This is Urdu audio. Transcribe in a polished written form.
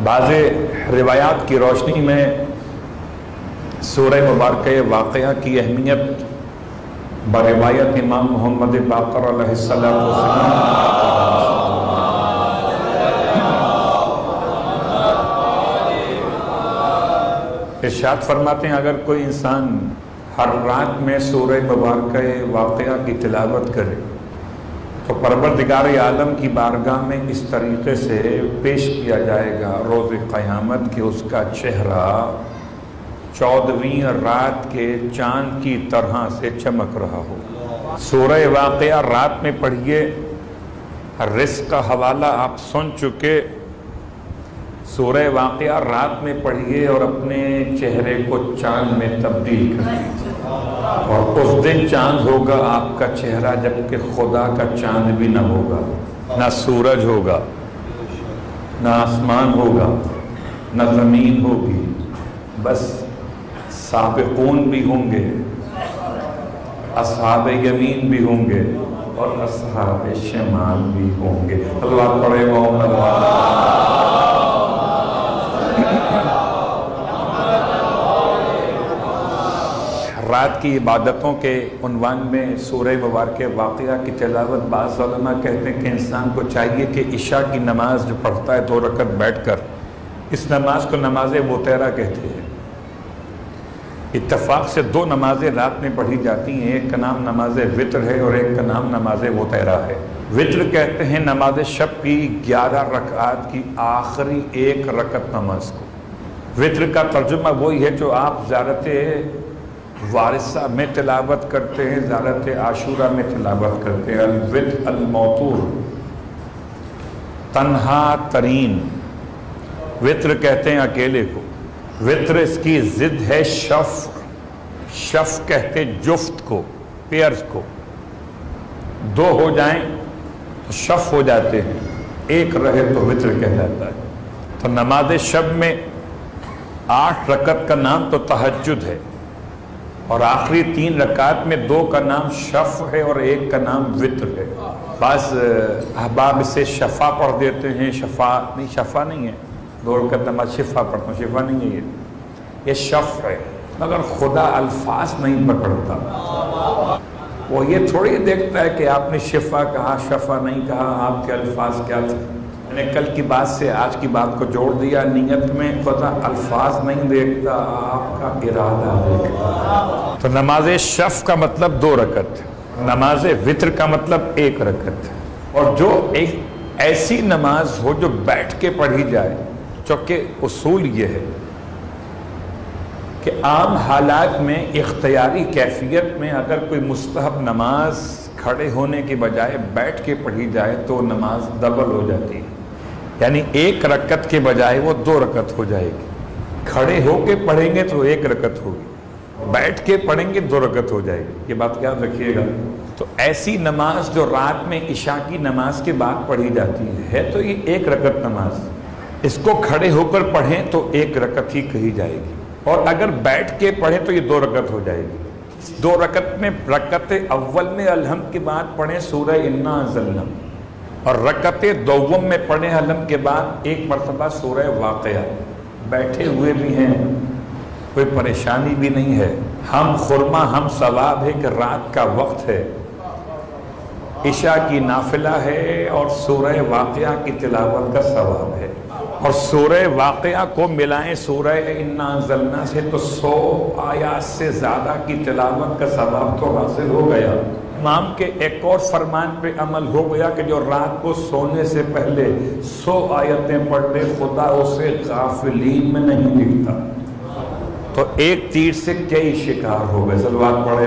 بعض روایات کی روشنی میں سورہ مبارکہ واقعہ کی اہمیت بروایت امام محمد باقر علیہ السلام ارشاد فرماتے ہیں اگر کوئی انسان ہر رات میں سورہ مبارکہ واقعہ کی تلاوت کرے تو پروردگار عالم کی بارگاہ میں اس طریقے سے پیش کیا جائے گا روز قیامت کہ اس کا چہرہ 14ویں رات کے چاند کی طرح سے چمک رہا ہو۔ سورہ واقعہ رات میں پڑھیے، رزق کا حوالہ آپ سن چکے، سورہ واقعہ رات میں پڑھیے اور اپنے چہرے کو چاند میں تبدیل کر دیجیے، اور اس دن چاند ہوگا آپ کا چہرہ جبکہ خدا کا چاند بھی نہ ہوگا، نہ سورج ہوگا، نہ آسمان ہوگا، نہ زمین ہوگی، بس سابقون بھی ہوں گے، اصحاب یمین بھی ہوں گے اور اصحاب شمال بھی ہوں گے۔ اللہ پڑھے محمد رات کی عبادتوں کے عنوان میں سورہ مبارکہ واقعہ کی تلاوت بعض علماء کہتے ہیں کہ انسان کو چاہیے کہ عشاء کی نماز جو پڑھتا ہے 2 رکعت بیٹھ کر، اس نماز کو نماز وتیرہ کہتے ہیں۔ اتفاق سے 2 نمازیں رات میں پڑھی جاتی ہیں، ایک کا نام نماز وتر ہے اور ایک کا نام نماز وتیرہ ہے۔ وتر کہتے ہیں نماز شب کی 11 رکعات کی آخری 1 رکعت نماز کو۔ وتر کا ترجمہ وہی ہے جو آپ زیارت وارثہ میں تلاوت کرتے ہیں، زیارت عاشورہ میں تلاوت کرتے ہیں۔ الوتر الموتور، تنہا ترین، وتر کہتے ہیں اکیلے کو۔ وتر اس کی ضد ہے شفع، شفع کہتے جفت کو، پیئرز کو، 2 ہو جائیں تو شفع ہو جاتے ہیں، 1 رہے تو وتر کہلاتا ہے۔ تو نماز شب میں 8 رکعت کا نام تو تہجد ہے، اور آخری 3 رکعت میں 2 کا نام شفع ہے اور 1 کا نام وتر ہے۔ بعض احباب اسے شفا پڑھ دیتے ہیں، شفا نہیں ہے، 2 رکعت نماز شفا پڑھتا ہوں، شفا نہیں ہے، یہ شفع ہے، مگر خدا الفاظ نہیں پکڑتا، وہ یہ تھوڑی دیکھتا ہے کہ آپ نے شفا کہا شفا نہیں کہا، آپ کے الفاظ کیا تھے۔ میں نے کل کی بات سے آج کی بات کو جوڑ دیا، نیت میں خدا الفاظ نہیں دیکھتا، آپ کا ارادہ دیکھتا۔ تو نماز شفع کا مطلب 2 رکعت، نماز وتر کا مطلب 1 رکعت، اور جو ایک ایسی نماز ہو جو بیٹھ کے پڑھی جائے، چونکہ اصول یہ ہے کہ عام حالات میں اختیاری کیفیت میں اگر کوئی مستحب نماز کھڑے ہونے کے بجائے بیٹھ کے پڑھی جائے تو نماز ڈبل ہو جاتی ہے، یعنی 1 رکعت کے بجائے وہ 2 رکعت ہو جائے گی۔ کھڑے ہو کے پڑھیں گے تو 1 رکعت ہوگی، بیٹھ کے پڑھیں گے 2 رکعت ہو جائے گی، یہ بات یاد رکھیے گا۔ تو ایسی نماز جو رات میں عشاء کی نماز کے بعد پڑھی جاتی ہے تو یہ 1 رکعت نماز، اس کو کھڑے ہو کر پڑھیں تو 1 رکعت ہی کہی جائے گی، اور اگر بیٹھ کے پڑھیں تو یہ 2 رکعت ہو جائے گی۔ 2 رکعت میں رکعت اول میں الحمد کے بعد پڑھیں سورہ انا انزلنا، اور رکعت دوم میں پڑھیں الحمد کے بعد 1 مرتبہ سورہ واقعہ۔ بیٹھے ہوئے بھی ہیں، کوئی پریشانی بھی نہیں ہے، ہم خرما ہم ثواب ہے کہ رات کا وقت ہے، عشاء کی نافلہ ہے اور سورہ واقعہ کی تلاوت کا ثواب ہے، اور سورہ واقعہ کو ملائیں سورہ انا انزلنا سے تو 100 آیات سے زیادہ کی تلاوت کا ثواب تو حاصل ہو گیا۔ امام کے ایک اور فرمان پہ عمل ہو گیا کہ جو رات کو سونے سے پہلے 100 آیتیں پڑھ لے خدا اسے غافلین میں نہیں لکھتا۔ تو 1 تیر سے کئی شکار ہو گئے۔ صلوات پڑھے